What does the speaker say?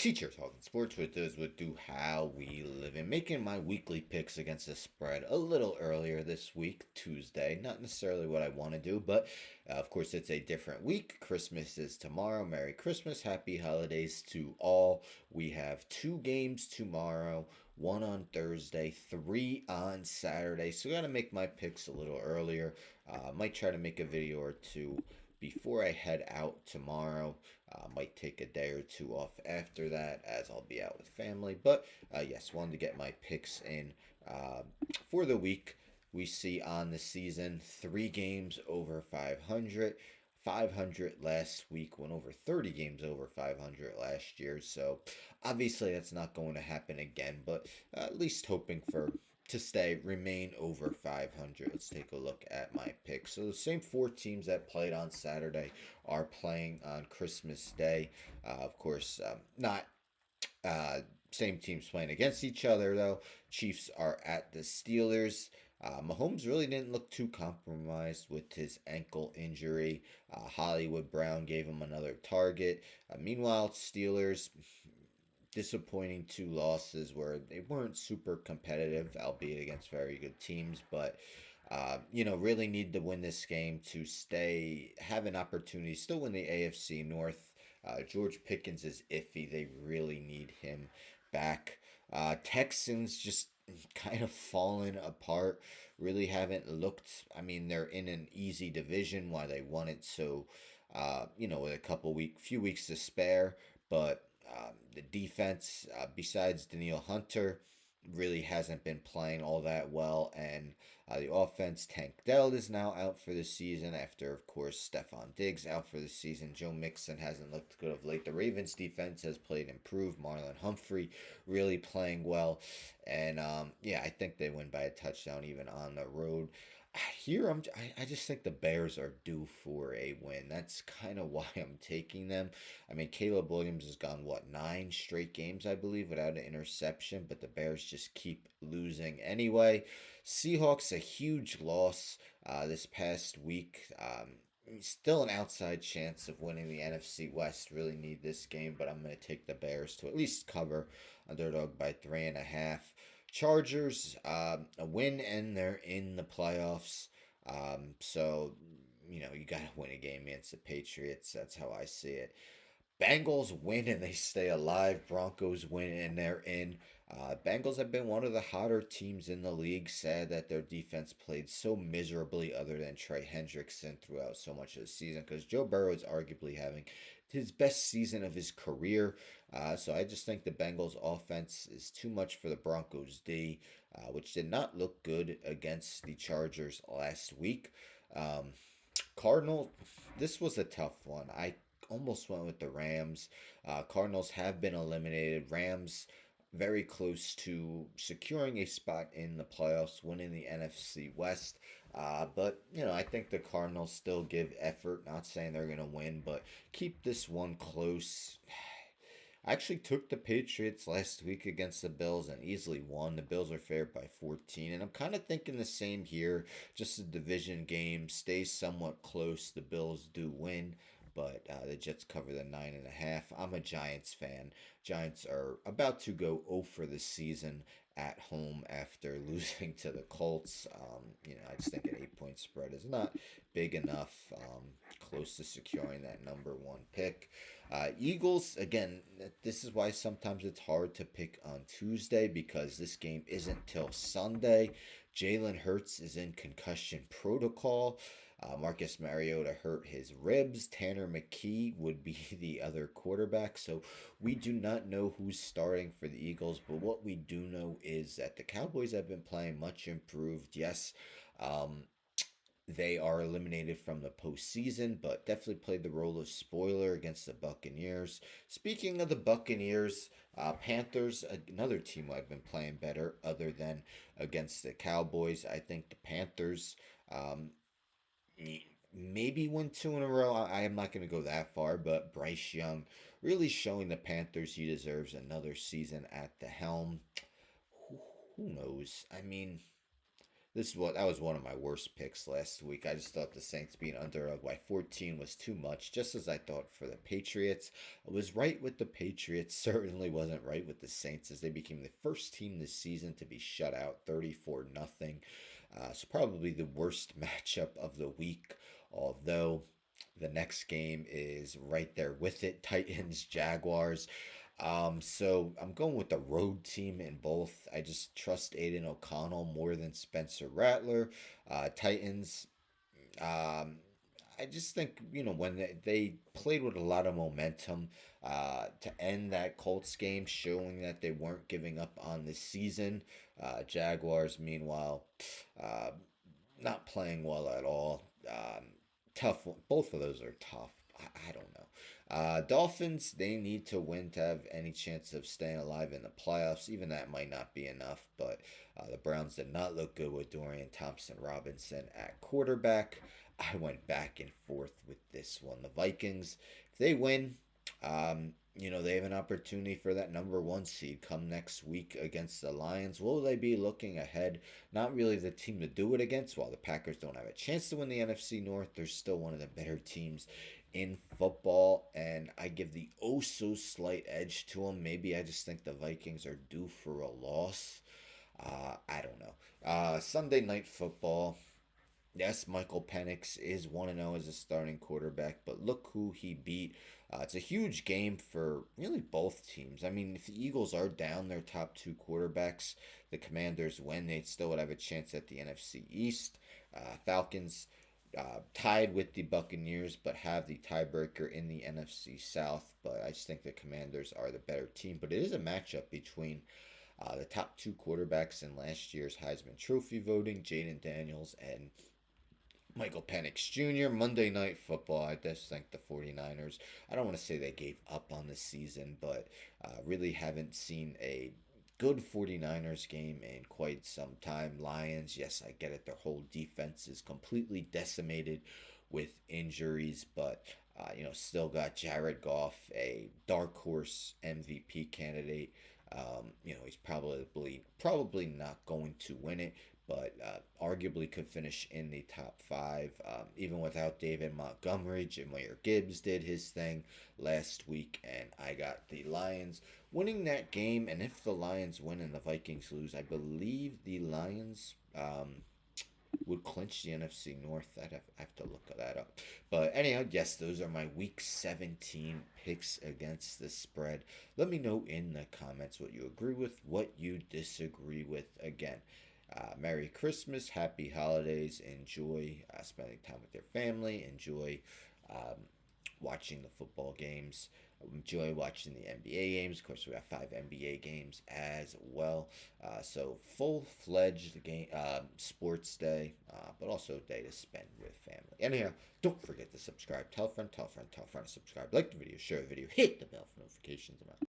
Teacher talking sports with those would do how we live and making my weekly picks against the spread a little earlier this week, Tuesday. Not necessarily what I want to do, but of course it's a different week. Christmas is tomorrow. Merry Christmas, happy holidays to all. We have two games tomorrow, one on Thursday, three on Saturday. So I gotta make my picks a little earlier. Might try to make a video or two before I head out tomorrow. Might take a day or two off after that as I'll be out with family. But yes, wanted to get my picks in uh, for the week. We see on the season three games over 500. 500 last week, went over 30 games over 500 last year. So obviously that's not going to happen again, but at least hoping for to stay remain over 500. Let's take a look at my picks. So the same four teams that played on Saturday are playing on Christmas Day. Of course, not uh, same teams playing against each other though. Chiefs are at the Steelers. Mahomes really didn't look too compromised with his ankle injury. Hollywood Brown gave him another target. Meanwhile, Steelers disappointing two losses where they weren't super competitive, albeit against very good teams, but really need to win this game to stay, have an opportunity, still win the AFC North. George Pickens is iffy. They really need him back. Texans just kind of fallen apart. Really haven't looked. I mean, they're in an easy division. Why they won it so, with a few weeks to spare. But the defense, besides Daniil Hunter, really hasn't been playing all that well, and the offense, Tank Dell is now out for the season after, of course, Stephon Diggs out for the season. Joe Mixon hasn't looked good of late. The Ravens defense has played improved. Marlon Humphrey really playing well, and I think they win by a touchdown even on the road. Here, I just think the Bears are due for a win. That's kind of why I'm taking them. I mean, Caleb Williams has gone, what, nine straight games, I believe, without an interception, but the Bears just keep losing anyway. Seahawks, a huge loss this past week. Still an outside chance of winning the NFC West. Really need this game, but I'm going to take the Bears to at least cover underdog by 3.5. Chargers, a win and they're in the playoffs. You got to win a game against the Patriots. That's how I see it. Bengals win and they stay alive. Broncos win and they're in. Bengals have been one of the hotter teams in the league. Sad that their defense played so miserably, other than Trey Hendrickson, throughout so much of the season, because Joe Burrow is arguably having his best season of his career. So I just think the Bengals offense is too much for the Broncos D, which did not look good against the Chargers last week. Um, Cardinal, this was a tough one. I almost went with the Rams. Cardinals have been eliminated. Rams very close to securing a spot in the playoffs, winning the NFC West. But I think the Cardinals still give effort. Not saying they're going to win, but keep this one close. I actually took the Patriots last week against the Bills and easily won. The Bills are favored by 14, and I'm kind of thinking the same here. Just a division game stays somewhat close. The Bills do win, but the Jets cover the 9.5. I'm a Giants fan. Giants are about to go 0 for the season at home after losing to the Colts. I just think an 8-point spread is not big enough, close to securing that number one pick. Eagles, again, this is why sometimes it's hard to pick on Tuesday, because this game isn't till Sunday. Jalen Hurts is in concussion protocol. Marcus Mariota hurt his ribs. Tanner McKee would be the other quarterback. So we do not know who's starting for the Eagles, but what we do know is that the Cowboys have been playing much improved. Yes, um, they are eliminated from the postseason, but definitely played the role of spoiler against the Buccaneers. Speaking of the Buccaneers, Panthers, another team I've been playing better other than against the Cowboys. I think the Panthers um, maybe win two in a row. I am not going to go that far, but Bryce Young really showing the Panthers he deserves another season at the helm. Who knows? I mean, That was one of my worst picks last week. I just thought the Saints being underdog by 14 was too much, just as I thought for the Patriots. I was right with the Patriots, certainly wasn't right with the Saints as they became the first team this season to be shut out 34 nothing. So probably the worst matchup of the week, although the next game is right there with it. Titans, Jaguars. So I'm going with the road team in both. I just trust Aiden O'Connell more than Spencer Rattler. Titans. Um, I just think, when they played with a lot of momentum to end that Colts game, showing that they weren't giving up on the season. Jaguars, meanwhile, uh, not playing well at all. Tough. Both of those are tough. I don't know. Dolphins, they need to win to have any chance of staying alive in the playoffs. Even that might not be enough, but the Browns did not look good with Dorian Thompson Robinson at quarterback. I went back and forth with this one. The Vikings, if they win, they have an opportunity for that number one seed come next week against the Lions. Will they be looking ahead? Not really the team to do it against. While the Packers don't have a chance to win the NFC North, they're still one of the better teams in football, and I give the oh so slight edge to them. Maybe I just think the Vikings are due for a loss. I don't know. Sunday night football. Yes, Michael Penix is 1-0 as a starting quarterback, but look who he beat. It's a huge game for really both teams. I mean, if the Eagles are down their top two quarterbacks, the Commanders win, they still would have a chance at the NFC East. Falcons tied with the Buccaneers, but have the tiebreaker in the NFC South. But I just think the Commanders are the better team. But it is a matchup between the top two quarterbacks in last year's Heisman Trophy voting, Jaden Daniels and Michael Penix Jr. Monday Night Football. I just think the 49ers, I don't want to say they gave up on the season, but really haven't seen a good 49ers game in quite some time. Lions, yes, I get it. Their whole defense is completely decimated with injuries, but still got Jared Goff, a dark horse MVP candidate. He's probably not going to win it, but arguably could finish in the top five, even without David Montgomery. Jameer Gibbs did his thing last week, and I got the Lions winning that game. And if the Lions win and the Vikings lose, I believe the Lions would clinch the NFC North. I have to look that up. But anyhow, yes, those are my Week 17 picks against the spread. Let me know in the comments what you agree with, what you disagree with. Again, Merry Christmas, Happy Holidays. Enjoy spending time with your family. Enjoy watching the football games. Enjoy watching the NBA games. Of course, we have 5 NBA games as well. So full-fledged game sports day, but also a day to spend with family. Anyhow, don't forget to subscribe. Tell a friend, tell a friend, tell a friend to subscribe. Like the video, share the video, hit the bell for notifications.